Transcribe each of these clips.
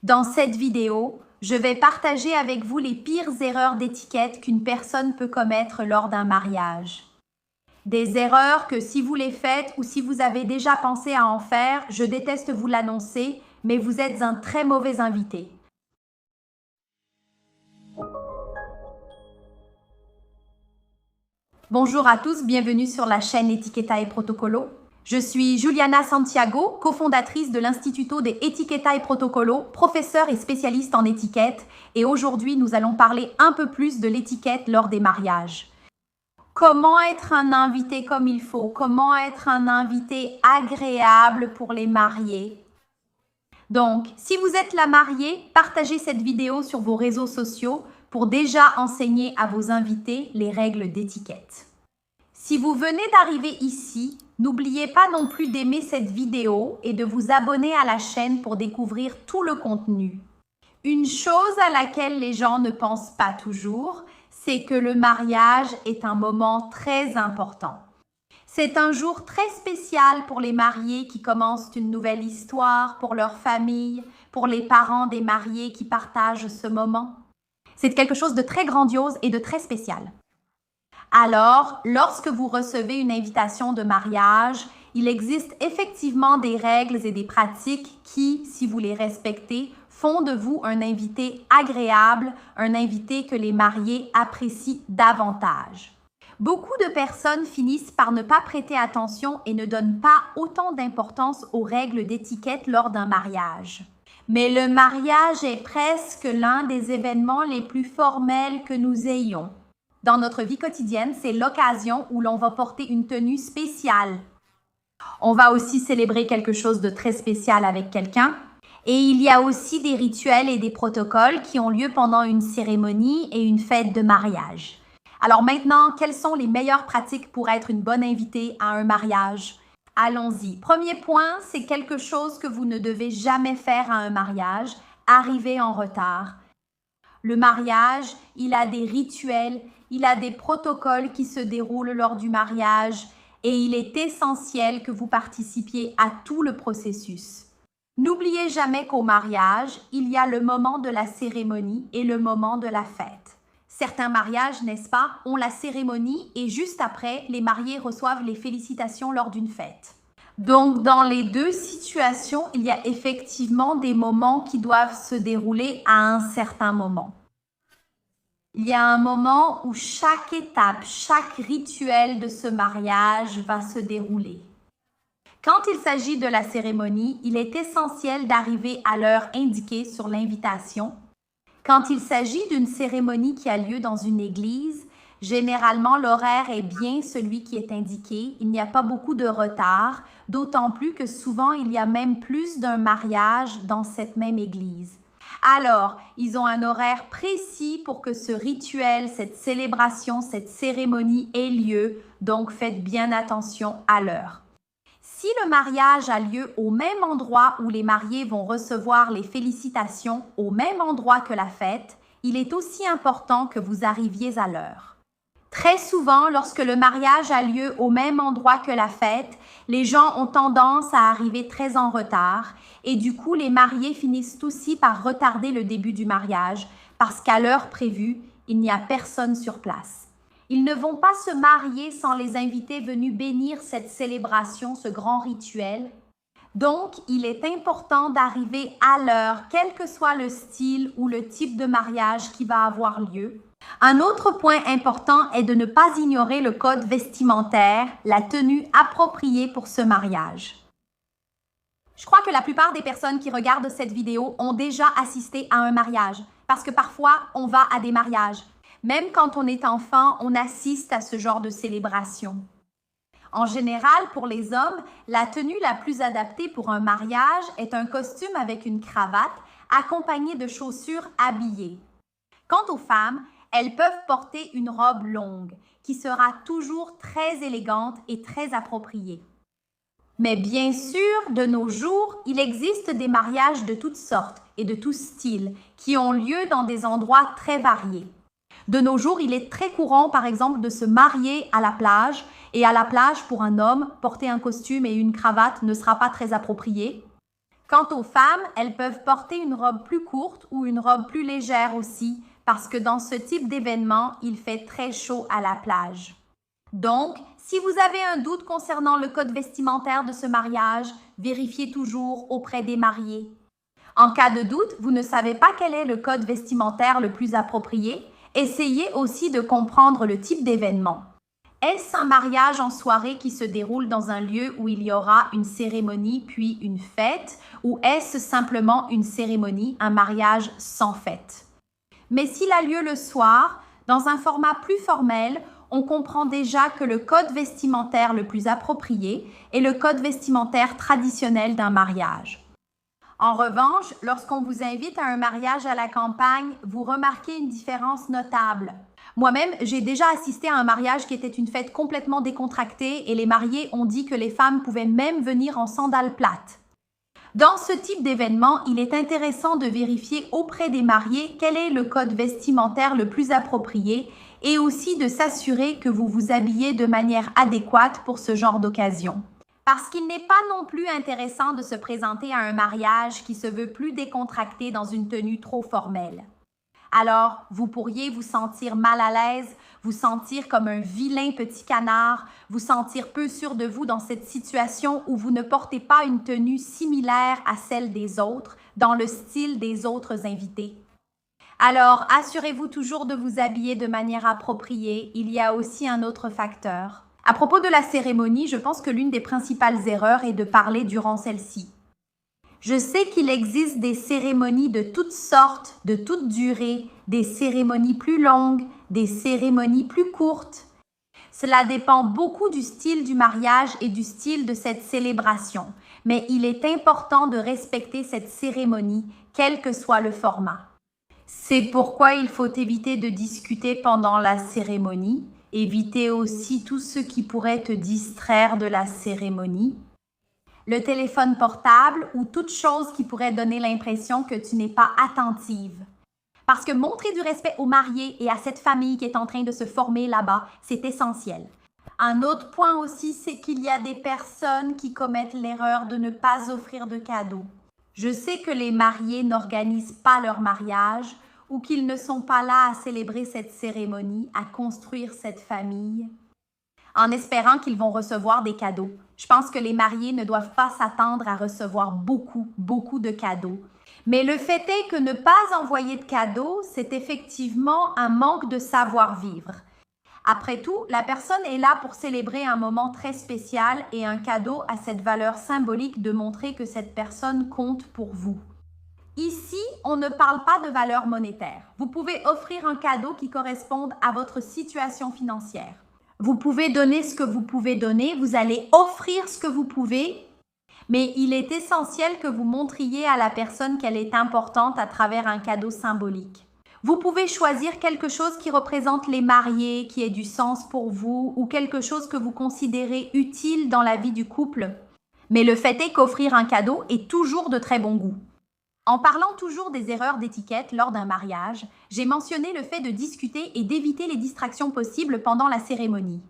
Dans cette vidéo, je vais partager avec vous les pires erreurs d'étiquette qu'une personne peut commettre lors d'un mariage. Des erreurs que si vous les faites ou si vous avez déjà pensé à en faire, je déteste vous l'annoncer, mais vous êtes un très mauvais invité. Bonjour à tous, bienvenue sur la chaîne Etiqueta e Protocolo. Je suis Juliana Santiago, cofondatrice de l'Instituto de Etiqueta e Protocolo, professeure et spécialiste en étiquette, et aujourd'hui nous allons parler un peu plus de l'étiquette lors des mariages. Comment être un invité comme il faut? Comment être un invité agréable pour les mariés? Donc, si vous êtes la mariée, partagez cette vidéo sur vos réseaux sociaux pour déjà enseigner à vos invités les règles d'étiquette. Si vous venez d'arriver ici, n'oubliez pas non plus d'aimer cette vidéo et de vous abonner à la chaîne pour découvrir tout le contenu. Une chose à laquelle les gens ne pensent pas toujours, c'est que le mariage est un moment très important. C'est un jour très spécial pour les mariés qui commencent une nouvelle histoire, pour leur famille, pour les parents des mariés qui partagent ce moment. C'est quelque chose de très grandiose et de très spécial. Alors, lorsque vous recevez une invitation de mariage, il existe effectivement des règles et des pratiques qui, si vous les respectez, font de vous un invité agréable, un invité que les mariés apprécient davantage. Beaucoup de personnes finissent par ne pas prêter attention et ne donnent pas autant d'importance aux règles d'étiquette lors d'un mariage. Mais le mariage est presque l'un des événements les plus formels que nous ayons. Dans notre vie quotidienne, c'est l'occasion où l'on va porter une tenue spéciale. On va aussi célébrer quelque chose de très spécial avec quelqu'un. Et il y a aussi des rituels et des protocoles qui ont lieu pendant une cérémonie et une fête de mariage. Alors maintenant, quelles sont les meilleures pratiques pour être une bonne invitée à un mariage? Allons-y. Premier point, c'est quelque chose que vous ne devez jamais faire à un mariage, arriver en retard. Le mariage, il a des rituels, il a des protocoles qui se déroulent lors du mariage et il est essentiel que vous participiez à tout le processus. N'oubliez jamais qu'au mariage, il y a le moment de la cérémonie et le moment de la fête. Certains mariages, n'est-ce pas, ont la cérémonie et juste après, les mariés reçoivent les félicitations lors d'une fête. Donc, dans les deux situations, il y a effectivement des moments qui doivent se dérouler à un certain moment. Il y a un moment où chaque étape, chaque rituel de ce mariage va se dérouler. Quand il s'agit de la cérémonie, il est essentiel d'arriver à l'heure indiquée sur l'invitation. Quand il s'agit d'une cérémonie qui a lieu dans une église, généralement l'horaire est bien celui qui est indiqué. Il n'y a pas beaucoup de retard, d'autant plus que souvent il y a même plus d'un mariage dans cette même église. Alors, ils ont un horaire précis pour que ce rituel, cette célébration, cette cérémonie ait lieu, donc faites bien attention à l'heure. Si le mariage a lieu au même endroit où les mariés vont recevoir les félicitations, au même endroit que la fête, il est aussi important que vous arriviez à l'heure. Très souvent, lorsque le mariage a lieu au même endroit que la fête, les gens ont tendance à arriver très en retard et du coup, les mariés finissent aussi par retarder le début du mariage parce qu'à l'heure prévue, il n'y a personne sur place. Ils ne vont pas se marier sans les invités venus bénir cette célébration, ce grand rituel. Donc, il est important d'arriver à l'heure, quel que soit le style ou le type de mariage qui va avoir lieu. Un autre point important est de ne pas ignorer le code vestimentaire, la tenue appropriée pour ce mariage. Je crois que la plupart des personnes qui regardent cette vidéo ont déjà assisté à un mariage, parce que parfois, on va à des mariages. Même quand on est enfant, on assiste à ce genre de célébration. En général, pour les hommes, la tenue la plus adaptée pour un mariage est un costume avec une cravate accompagné de chaussures habillées. Quant aux femmes, elles peuvent porter une robe longue qui sera toujours très élégante et très appropriée. Mais bien sûr, de nos jours, il existe des mariages de toutes sortes et de tous styles qui ont lieu dans des endroits très variés. De nos jours, il est très courant, par exemple, de se marier à la plage. Et à la plage, pour un homme, porter un costume et une cravate ne sera pas très approprié. Quant aux femmes, elles peuvent porter une robe plus courte ou une robe plus légère aussi, parce que dans ce type d'événement, il fait très chaud à la plage. Donc, si vous avez un doute concernant le code vestimentaire de ce mariage, vérifiez toujours auprès des mariés. En cas de doute, vous ne savez pas quel est le code vestimentaire le plus approprié, essayez aussi de comprendre le type d'événement. Est-ce un mariage en soirée qui se déroule dans un lieu où il y aura une cérémonie puis une fête, ou est-ce simplement une cérémonie, un mariage sans fête? Mais s'il a lieu le soir, dans un format plus formel, on comprend déjà que le code vestimentaire le plus approprié est le code vestimentaire traditionnel d'un mariage. En revanche, lorsqu'on vous invite à un mariage à la campagne, vous remarquez une différence notable. Moi-même, j'ai déjà assisté à un mariage qui était une fête complètement décontractée et les mariés ont dit que les femmes pouvaient même venir en sandales plates. Dans ce type d'événement, il est intéressant de vérifier auprès des mariés quel est le code vestimentaire le plus approprié et aussi de s'assurer que vous vous habillez de manière adéquate pour ce genre d'occasion. Parce qu'il n'est pas non plus intéressant de se présenter à un mariage qui se veut plus décontracté dans une tenue trop formelle. Alors, vous pourriez vous sentir mal à l'aise, vous sentir comme un vilain petit canard, vous sentir peu sûr de vous dans cette situation où vous ne portez pas une tenue similaire à celle des autres, dans le style des autres invités. Alors, assurez-vous toujours de vous habiller de manière appropriée. Il y a aussi un autre facteur. À propos de la cérémonie, je pense que l'une des principales erreurs est de parler durant celle-ci. Je sais qu'il existe des cérémonies de toutes sortes, de toute durée, des cérémonies plus longues, des cérémonies plus courtes. Cela dépend beaucoup du style du mariage et du style de cette célébration, mais il est important de respecter cette cérémonie, quel que soit le format. C'est pourquoi il faut éviter de discuter pendant la cérémonie, éviter aussi tout ce qui pourrait te distraire de la cérémonie. Le téléphone portable ou toute chose qui pourrait donner l'impression que tu n'es pas attentive. Parce que montrer du respect aux mariés et à cette famille qui est en train de se former là-bas, c'est essentiel. Un autre point aussi, c'est qu'il y a des personnes qui commettent l'erreur de ne pas offrir de cadeaux. Je sais que les mariés n'organisent pas leur mariage ou qu'ils ne sont pas là à célébrer cette cérémonie, à construire cette famille, en espérant qu'ils vont recevoir des cadeaux. Je pense que les mariés ne doivent pas s'attendre à recevoir beaucoup de cadeaux. Mais le fait est que ne pas envoyer de cadeaux, c'est effectivement un manque de savoir-vivre. Après tout, la personne est là pour célébrer un moment très spécial et un cadeau a cette valeur symbolique de montrer que cette personne compte pour vous. Ici, on ne parle pas de valeur monétaire. Vous pouvez offrir un cadeau qui corresponde à votre situation financière. Vous pouvez donner ce que vous pouvez donner, vous allez offrir ce que vous pouvez, mais il est essentiel que vous montriez à la personne qu'elle est importante à travers un cadeau symbolique. Vous pouvez choisir quelque chose qui représente les mariés, qui ait du sens pour vous, ou quelque chose que vous considérez utile dans la vie du couple. Mais le fait est qu'offrir un cadeau est toujours de très bon goût. En parlant toujours des erreurs d'étiquette lors d'un mariage, j'ai mentionné le fait de discuter et d'éviter les distractions possibles pendant la cérémonie.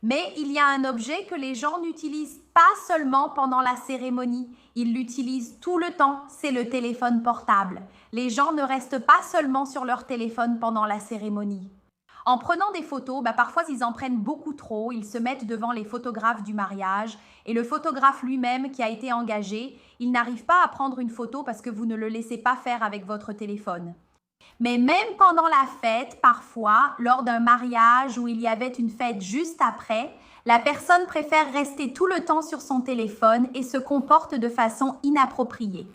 Mais il y a un objet que les gens n'utilisent pas seulement pendant la cérémonie, ils l'utilisent tout le temps, c'est le téléphone portable. Les gens ne restent pas seulement sur leur téléphone pendant la cérémonie. En prenant des photos, parfois ils en prennent beaucoup trop, ils se mettent devant les photographes du mariage et le photographe lui-même qui a été engagé, il n'arrive pas à prendre une photo parce que vous ne le laissez pas faire avec votre téléphone. Mais même pendant la fête, parfois, lors d'un mariage où il y avait une fête juste après, la personne préfère rester tout le temps sur son téléphone et se comporte de façon inappropriée.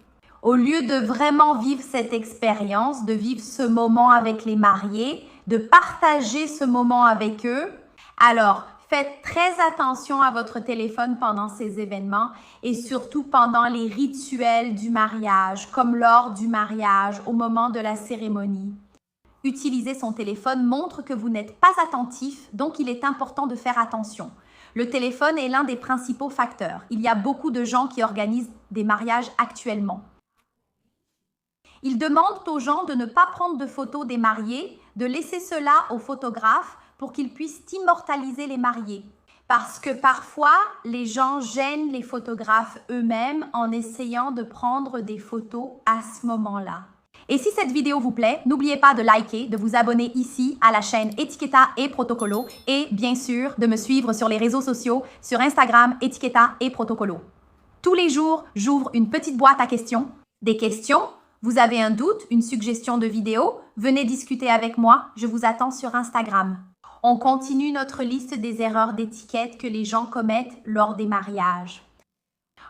Au lieu de vraiment vivre cette expérience, de vivre ce moment avec les mariés, de partager ce moment avec eux, alors faites très attention à votre téléphone pendant ces événements et surtout pendant les rituels du mariage, comme lors du mariage, au moment de la cérémonie. Utiliser son téléphone montre que vous n'êtes pas attentif, donc il est important de faire attention. Le téléphone est l'un des principaux facteurs. Il y a beaucoup de gens qui organisent des mariages actuellement. Ils demandent aux gens de ne pas prendre de photos des mariés, de laisser cela aux photographes pour qu'ils puissent immortaliser les mariés. Parce que parfois, les gens gênent les photographes eux-mêmes en essayant de prendre des photos à ce moment-là. Et si cette vidéo vous plaît, n'oubliez pas de liker, de vous abonner ici à la chaîne Etiqueta et Protocolo et bien sûr de me suivre sur les réseaux sociaux, sur Instagram, Etiqueta et Protocolo. Tous les jours, j'ouvre une petite boîte à questions. Des questions? Vous avez un doute, une suggestion de vidéo? Venez discuter avec moi, je vous attends sur Instagram. On continue notre liste des erreurs d'étiquette que les gens commettent lors des mariages.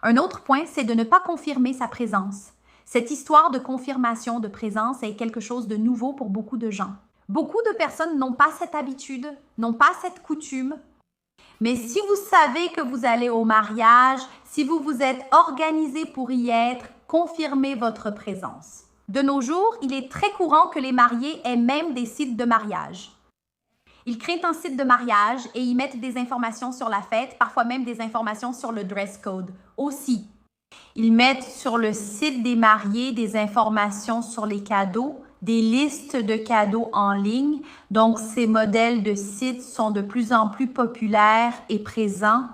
Un autre point, c'est de ne pas confirmer sa présence. Cette histoire de confirmation de présence est quelque chose de nouveau pour beaucoup de gens. Beaucoup de personnes n'ont pas cette habitude, n'ont pas cette coutume. Mais si vous savez que vous allez au mariage, si vous vous êtes organisé pour y être, confirmez votre présence. De nos jours, il est très courant que les mariés aient même des sites de mariage. Ils créent un site de mariage et y mettent des informations sur la fête, parfois même des informations sur le dress code aussi. Ils mettent sur le site des mariés des informations sur les cadeaux, des listes de cadeaux en ligne. Donc, ces modèles de sites sont de plus en plus populaires et présents.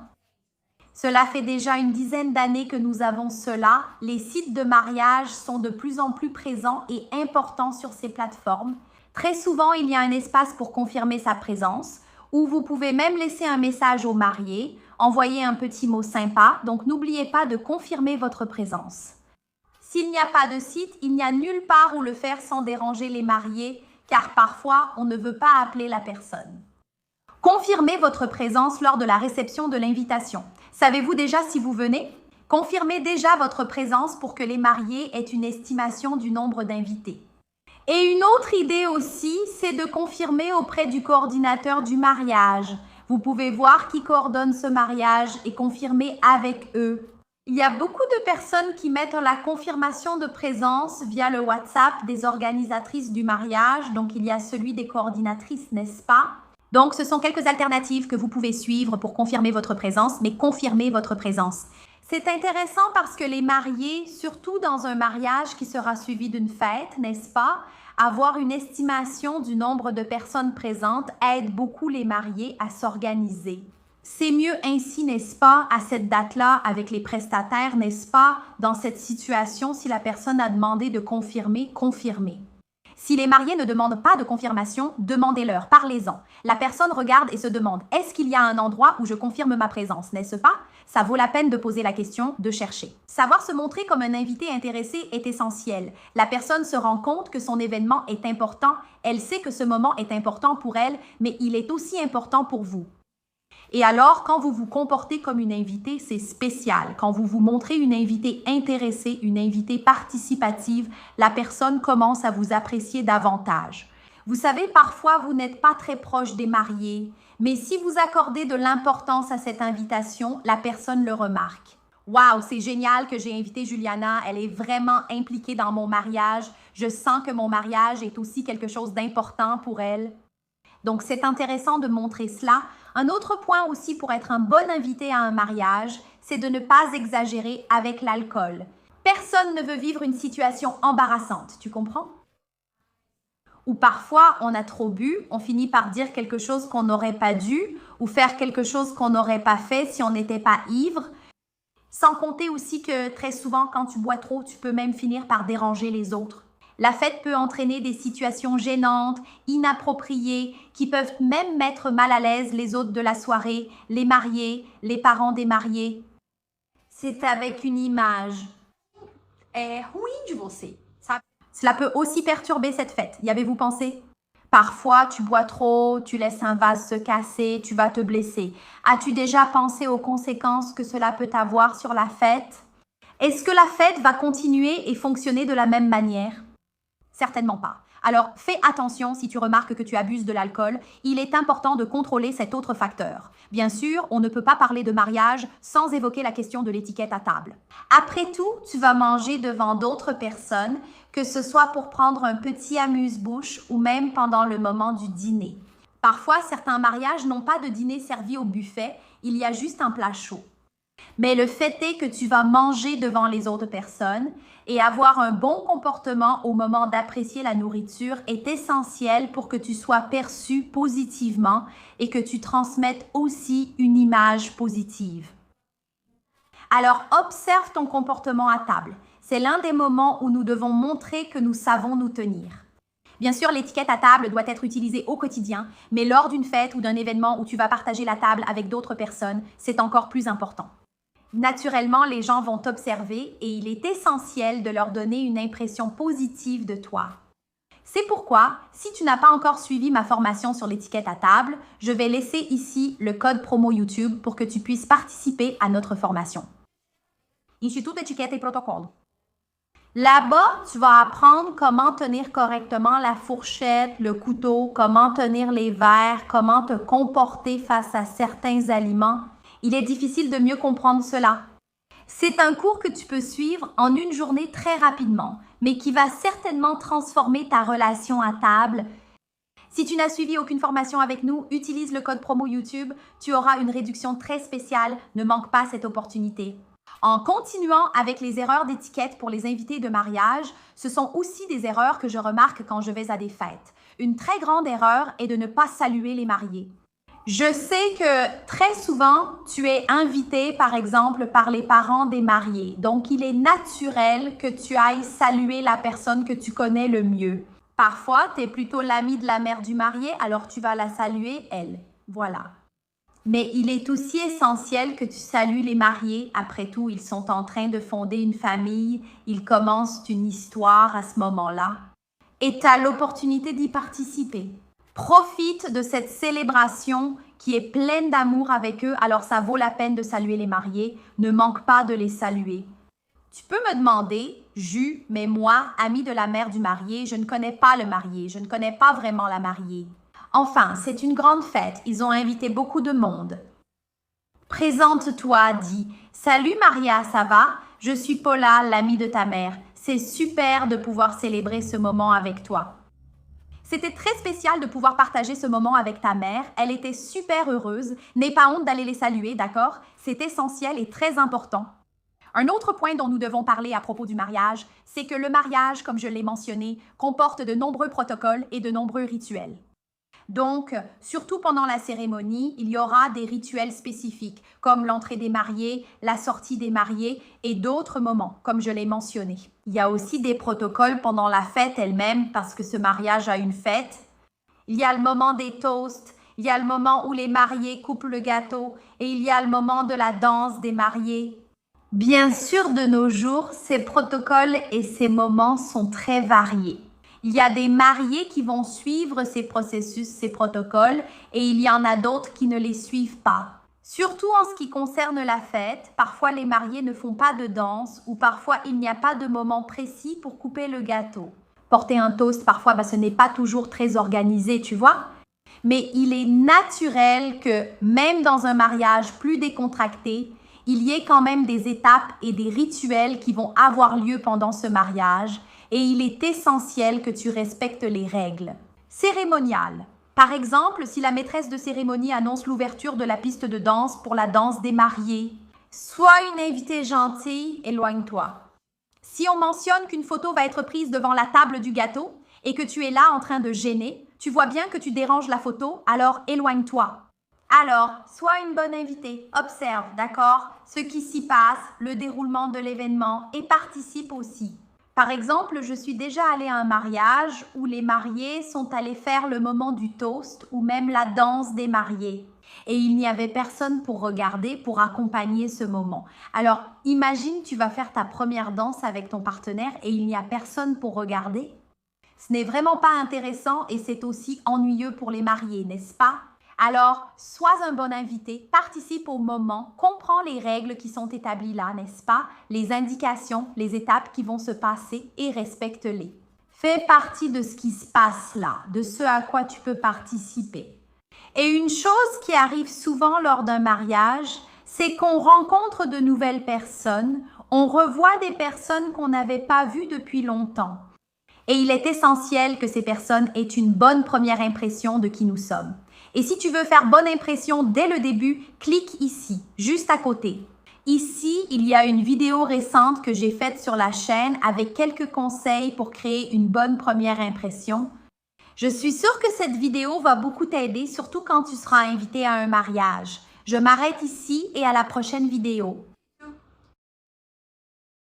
Cela fait déjà une dizaine d'années que nous avons cela. Les sites de mariage sont de plus en plus présents et importants sur ces plateformes. Très souvent, il y a un espace pour confirmer sa présence, où vous pouvez même laisser un message au marié, envoyer un petit mot sympa, donc n'oubliez pas de confirmer votre présence. S'il n'y a pas de site, il n'y a nulle part où le faire sans déranger les mariés, car parfois, on ne veut pas appeler la personne. Confirmez votre présence lors de la réception de l'invitation. Savez-vous déjà si vous venez? Confirmez déjà votre présence pour que les mariés aient une estimation du nombre d'invités. Et une autre idée aussi, c'est de confirmer auprès du coordinateur du mariage. Vous pouvez voir qui coordonne ce mariage et confirmer avec eux. Il y a beaucoup de personnes qui mettent la confirmation de présence via le WhatsApp des organisatrices du mariage. Donc, il y a celui des coordinatrices, n'est-ce pas? Donc, ce sont quelques alternatives que vous pouvez suivre pour confirmer votre présence, mais confirmer votre présence. C'est intéressant parce que les mariés, surtout dans un mariage qui sera suivi d'une fête, n'est-ce pas? Avoir une estimation du nombre de personnes présentes aide beaucoup les mariés à s'organiser. C'est mieux ainsi, n'est-ce pas, à cette date-là, avec les prestataires, n'est-ce pas, dans cette situation, si la personne a demandé de confirmer, confirmez. Si les mariés ne demandent pas de confirmation, demandez-leur, parlez-en. La personne regarde et se demande « Est-ce qu'il y a un endroit où je confirme ma présence ?» N'est-ce pas? Ça vaut la peine de poser la question, de chercher. Savoir se montrer comme un invité intéressé est essentiel. La personne se rend compte que son événement est important. Elle sait que ce moment est important pour elle, mais il est aussi important pour vous. Et alors, quand vous vous comportez comme une invitée, c'est spécial. Quand vous vous montrez une invitée intéressée, une invitée participative, la personne commence à vous apprécier davantage. Vous savez, parfois, vous n'êtes pas très proche des mariés, mais si vous accordez de l'importance à cette invitation, la personne le remarque. Waouh, c'est génial que j'ai invité Juliana, elle est vraiment impliquée dans mon mariage. Je sens que mon mariage est aussi quelque chose d'important pour elle. Donc, c'est intéressant de montrer cela. Un autre point aussi pour être un bon invité à un mariage, c'est de ne pas exagérer avec l'alcool. Personne ne veut vivre une situation embarrassante, tu comprends? Ou parfois, on a trop bu, on finit par dire quelque chose qu'on n'aurait pas dû ou faire quelque chose qu'on n'aurait pas fait si on n'était pas ivre. Sans compter aussi que très souvent, quand tu bois trop, tu peux même finir par déranger les autres. La fête peut entraîner des situations gênantes, inappropriées, qui peuvent même mettre mal à l'aise les hôtes de la soirée, les mariés, les parents des mariés. C'est avec une image. Oui, je sais. Cela peut aussi perturber cette fête. Y avez-vous pensé? Parfois, tu bois trop, tu laisses un vase se casser, tu vas te blesser. As-tu déjà pensé aux conséquences que cela peut avoir sur la fête? Est-ce que la fête va continuer et fonctionner de la même manière? Certainement pas. Alors, fais attention si tu remarques que tu abuses de l'alcool. Il est important de contrôler cet autre facteur. Bien sûr, on ne peut pas parler de mariage sans évoquer la question de l'étiquette à table. Après tout, tu vas manger devant d'autres personnes, que ce soit pour prendre un petit amuse-bouche ou même pendant le moment du dîner. Parfois, certains mariages n'ont pas de dîner servi au buffet, il y a juste un plat chaud. Mais le fait est que tu vas manger devant les autres personnes et avoir un bon comportement au moment d'apprécier la nourriture est essentiel pour que tu sois perçu positivement et que tu transmettes aussi une image positive. Alors, observe ton comportement à table. C'est l'un des moments où nous devons montrer que nous savons nous tenir. Bien sûr, l'étiquette à table doit être utilisée au quotidien, mais lors d'une fête ou d'un événement où tu vas partager la table avec d'autres personnes, c'est encore plus important. Naturellement, les gens vont t'observer et il est essentiel de leur donner une impression positive de toi. C'est pourquoi, si tu n'as pas encore suivi ma formation sur l'étiquette à table, je vais laisser ici le code promo YouTube pour que tu puisses participer à notre formation. Instituto Etiqueta e Protocolo. Là-bas, tu vas apprendre comment tenir correctement la fourchette, le couteau, comment tenir les verres, comment te comporter face à certains aliments. Il est difficile de mieux comprendre cela. C'est un cours que tu peux suivre en une journée très rapidement, mais qui va certainement transformer ta relation à table. Si tu n'as suivi aucune formation avec nous, utilise le code promo YouTube. Tu auras une réduction très spéciale. Ne manque pas cette opportunité. En continuant avec les erreurs d'étiquette pour les invités de mariage, ce sont aussi des erreurs que je remarque quand je vais à des fêtes. Une très grande erreur est de ne pas saluer les mariés. Je sais que très souvent, tu es invité, par exemple, par les parents des mariés. Donc, il est naturel que tu ailles saluer la personne que tu connais le mieux. Parfois, tu es plutôt l'ami de la mère du marié, alors tu vas la saluer, elle. Voilà. Mais il est aussi essentiel que tu salues les mariés. Après tout, ils sont en train de fonder une famille. Ils commencent une histoire à ce moment-là. Et tu as l'opportunité d'y participer. Profite de cette célébration qui est pleine d'amour avec eux, alors ça vaut la peine de saluer les mariés. Ne manque pas de les saluer. Tu peux me demander, Jus, mais moi, amie de la mère du marié, je ne connais pas le marié, je ne connais pas vraiment la mariée. Enfin, c'est une grande fête, ils ont invité beaucoup de monde. Présente-toi, dis « Salut Maria, ça va? Je suis Paula, l'amie de ta mère. C'est super de pouvoir célébrer ce moment avec toi. » C'était très spécial de pouvoir partager ce moment avec ta mère. Elle était super heureuse. N'aie pas honte d'aller les saluer, d'accord? C'est essentiel et très important. Un autre point dont nous devons parler à propos du mariage, c'est que le mariage, comme je l'ai mentionné, comporte de nombreux protocoles et de nombreux rituels. Donc, surtout pendant la cérémonie, il y aura des rituels spécifiques, comme l'entrée des mariés, la sortie des mariés et d'autres moments, comme je l'ai mentionné. Il y a aussi des protocoles pendant la fête elle-même, parce que ce mariage a une fête. Il y a le moment des toasts, il y a le moment où les mariés coupent le gâteau et il y a le moment de la danse des mariés. Bien sûr, de nos jours, ces protocoles et ces moments sont très variés. Il y a des mariés qui vont suivre ces processus, ces protocoles, et il y en a d'autres qui ne les suivent pas. Surtout en ce qui concerne la fête, parfois les mariés ne font pas de danse ou parfois il n'y a pas de moment précis pour couper le gâteau. Porter un toast, parfois, ce n'est pas toujours très organisé, tu vois. Mais il est naturel que même dans un mariage plus décontracté, il y ait quand même des étapes et des rituels qui vont avoir lieu pendant ce mariage. Et il est essentiel que tu respectes les règles. Cérémonial. Par exemple, si la maîtresse de cérémonie annonce l'ouverture de la piste de danse pour la danse des mariés, sois une invitée gentille, éloigne-toi. Si on mentionne qu'une photo va être prise devant la table du gâteau et que tu es là en train de gêner, tu vois bien que tu déranges la photo, alors éloigne-toi. Alors, sois une bonne invitée, observe, d'accord, ce qui s'y passe, le déroulement de l'événement et participe aussi. Par exemple, je suis déjà allée à un mariage où les mariés sont allés faire le moment du toast ou même la danse des mariés. Et il n'y avait personne pour regarder, pour accompagner ce moment. Alors, imagine, tu vas faire ta première danse avec ton partenaire et il n'y a personne pour regarder. Ce n'est vraiment pas intéressant et c'est aussi ennuyeux pour les mariés, n'est-ce pas? Alors, sois un bon invité, participe au moment, comprends les règles qui sont établies là, n'est-ce pas? Les indications, les étapes qui vont se passer et respecte-les. Fais partie de ce qui se passe là, de ce à quoi tu peux participer. Et une chose qui arrive souvent lors d'un mariage, c'est qu'on rencontre de nouvelles personnes, on revoit des personnes qu'on n'avait pas vues depuis longtemps. Et il est essentiel que ces personnes aient une bonne première impression de qui nous sommes. Et si tu veux faire bonne impression dès le début, clique ici, juste à côté. Ici, il y a une vidéo récente que j'ai faite sur la chaîne avec quelques conseils pour créer une bonne première impression. Je suis sûre que cette vidéo va beaucoup t'aider, surtout quand tu seras invité à un mariage. Je m'arrête ici et à la prochaine vidéo.